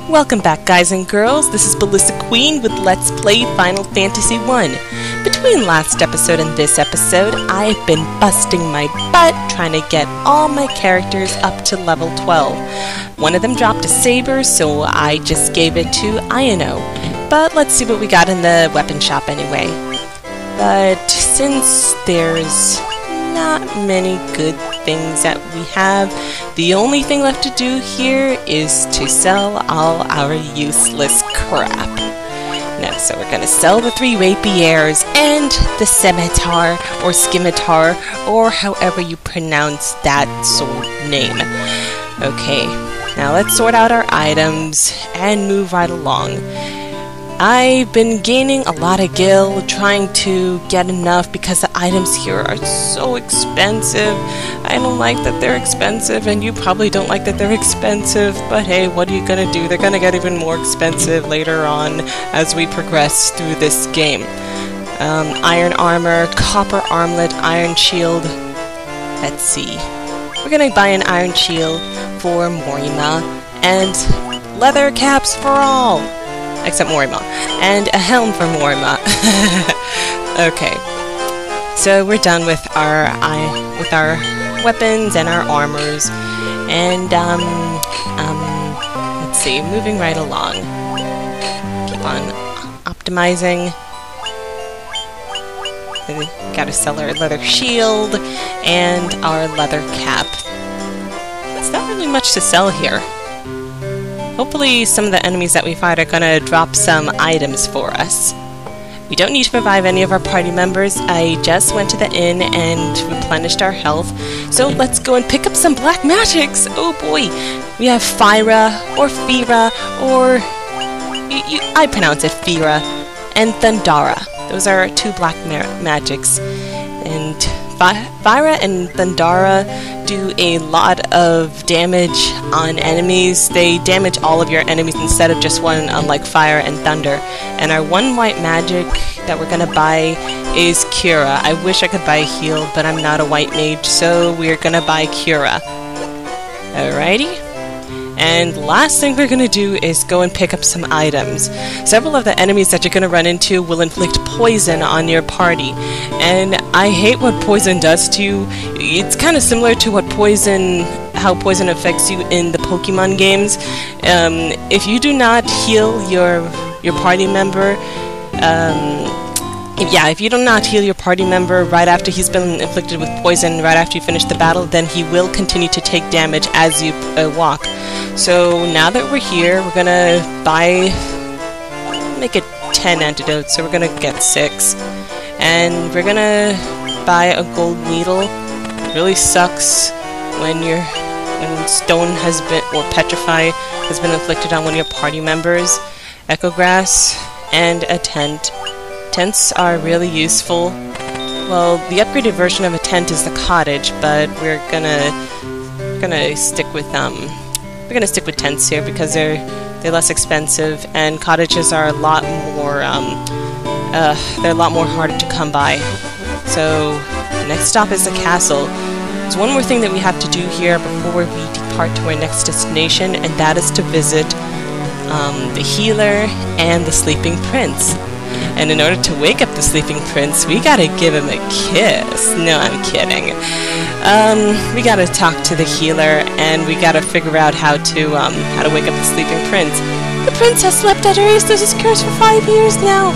Welcome back, guys and girls. This is Ballista Queen with Let's Play Final Fantasy I. Between last episode and this episode, I've been busting my butt trying to get all my characters up to level 12. One of them dropped a saber, so I just gave it to Iono. But let's see what we got in the weapon shop anyway. But since there's not many good things that we have, the only thing left to do here is to sell all our useless crap. Now, so we're gonna sell the 3 rapiers and the scimitar or scimitar or however you pronounce that sword name. Okay, now let's sort out our items and move right along. I've been gaining a lot of gil, trying to get enough because the items here are so expensive. I don't like that they're expensive, and you probably don't like that they're expensive, but hey, what are you gonna do? They're gonna get even more expensive later on as we progress through this game. Iron armor, copper armlet, iron shield. Let's see. We're gonna buy an iron shield for Morima, and leather caps for all! Except Morima. And a helm for Morima. Okay. So we're done with our weapons and our armors. And let's see, moving right along. Keep on optimizing. We gotta sell our leather shield and our leather cap. It's not really much to sell here. Hopefully some of the enemies that we fight are gonna drop some items for us. We don't need to revive any of our party members. I just went to the inn and replenished our health. So let's go and pick up some black magics! Oh boy! We have Fyra, or Fira, or... I pronounce it Fira, and Thundara. Those are 2 black magics. And Fyra and Thundara do a lot of damage on enemies. They damage all of your enemies instead of just one, unlike fire and thunder. And our 1 white magic that we're gonna buy is Cura. I wish I could buy heal, but I'm not a white mage, so we're gonna buy Cura. Alrighty. And last thing we're gonna do is go and pick up some items. Several of the enemies that you're gonna run into will inflict poison on your party. And I hate what poison does to you. It's kind of similar to how poison affects you in the Pokemon games. If you do not heal your party member, if you do not heal your party member right after he's been inflicted with poison, right after you finish the battle, then he will continue to take damage as you walk. So now that we're here, we're gonna make it 10 antidotes, so we're gonna get 6. And we're gonna buy a gold needle. It really sucks when stone has been, or petrify has been inflicted on one of your party members. Echo grass and a tent. Tents are really useful. Well, the upgraded version of a tent is the cottage, but we're gonna stick with tents here because they're less expensive, and cottages are a lot more they're a lot more harder to come by. So the next stop is the castle. There's one more thing that we have to do here before we depart to our next destination, and that is to visit the healer and the sleeping prince. And in order to wake up the sleeping prince, we gotta give him a kiss. No, I'm kidding. We gotta talk to the healer, and we gotta figure out how to wake up the sleeping prince. The prince has slept at her Aegisthus' curse for 5 years now.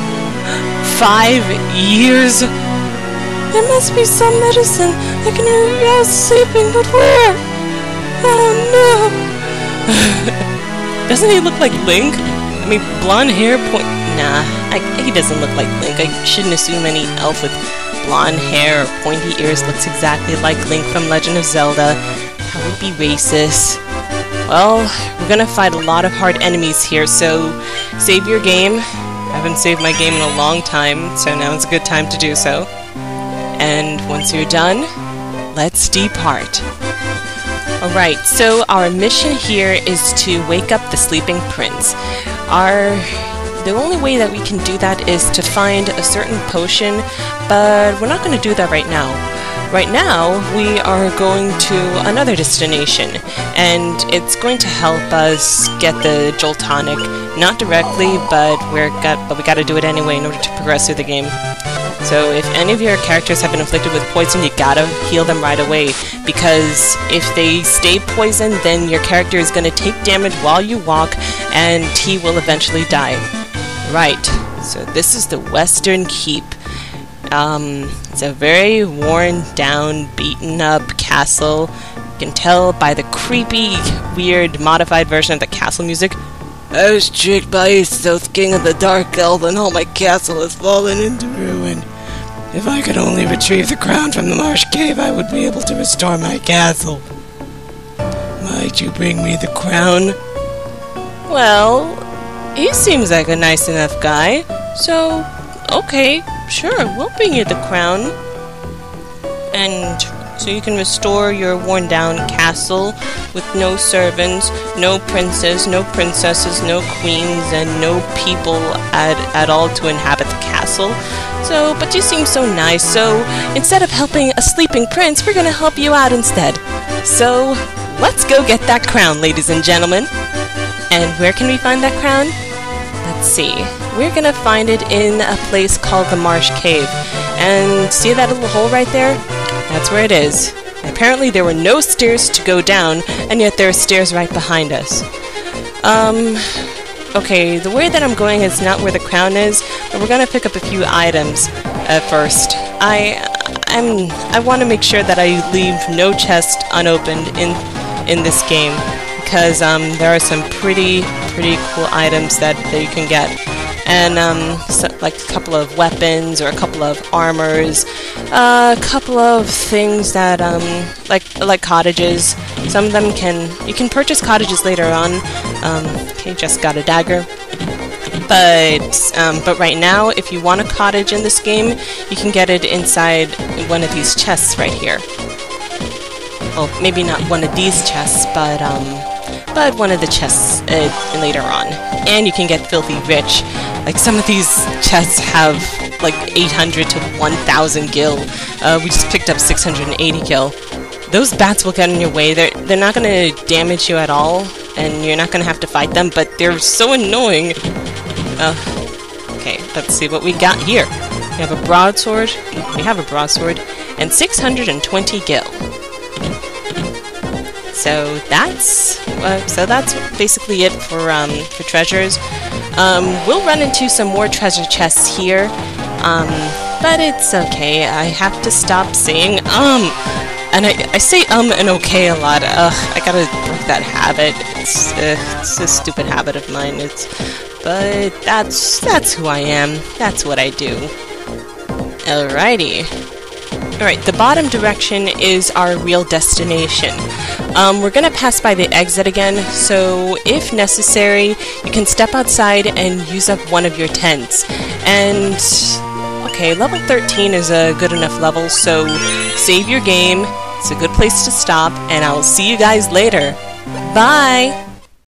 5 years? There must be some medicine that can arouse sleeping, but where? Oh no! Doesn't he look like Link? I mean, blonde hair, nah, he doesn't look like Link. I shouldn't assume any elf with blonde hair or pointy ears looks exactly like Link from Legend of Zelda. That would be racist. Well, we're gonna fight a lot of hard enemies here, so save your game. I haven't saved my game in a long time, so now is a good time to do so. And once you're done, let's depart. Alright, so our mission here is to wake up the sleeping prince. The only way that we can do that is to find a certain potion, but we're not going to do that right now. right now we are going to another destination, and it's going to help us get the Jolt tonic. Not directly, but we gotta do it anyway in order to progress through the game. So if any of your characters have been inflicted with poison, you gotta heal them right away, because if they stay poisoned, then your character is gonna take damage while you walk, and he will eventually die. Right, so this is the Western Keep. It's a very worn down, beaten up castle. You can tell by the creepy, weird, modified version of the castle music. I was tricked by Isos, king of the Dark Elf, and all my castle has fallen into ruin. If I could only retrieve the crown from the Marsh cave, I would be able to restore my castle. Might you bring me the crown? Well, he seems like a nice enough guy, so, okay, sure, we'll bring you the crown. And so you can restore your worn-down castle with no servants, no princes, no princesses, no queens, and no people at all to inhabit the castle. So, but you seem so nice, so instead of helping a sleeping prince, we're gonna help you out instead. So, let's go get that crown, ladies and gentlemen. And where can we find that crown? Let's see. We're gonna find it in a place called the Marsh Cave. And see that little hole right there? That's where it is. Apparently there were no stairs to go down, and yet there are stairs right behind us. Okay, the way that I'm going is not where the crown is, but we're gonna pick up a few items at first. I want to make sure that I leave no chest unopened in this game, because there are some pretty cool items that you can get. And so, like a couple of weapons or a couple of armors, a couple of things that like cottages. Some of them you can purchase cottages later on. Okay, just got a dagger. But right now, if you want a cottage in this game, you can get it inside one of these chests right here. Well, maybe not one of these chests, but one of the chests later on. And you can get filthy rich. Like, some of these chests have like 800 to 1,000 gil. We just picked up 680 gil. Those bats will get in your way. They're not going to damage you at all, and you're not going to have to fight them, but they're so annoying. Okay, let's see what we got here. We have a broadsword. We have a broadsword, and 620 gil. So that's basically it for treasures. We'll run into some more treasure chests here, but it's okay. I have to stop saying and I say and okay a lot. I gotta break that habit. It's a stupid habit of mine. But that's who I am. That's what I do. Alrighty. Alright, the bottom direction is our real destination. We're gonna pass by the exit again, so if necessary, you can step outside and use up one of your tents. And, okay, level 13 is a good enough level, so save your game. It's a good place to stop, and I'll see you guys later. Bye!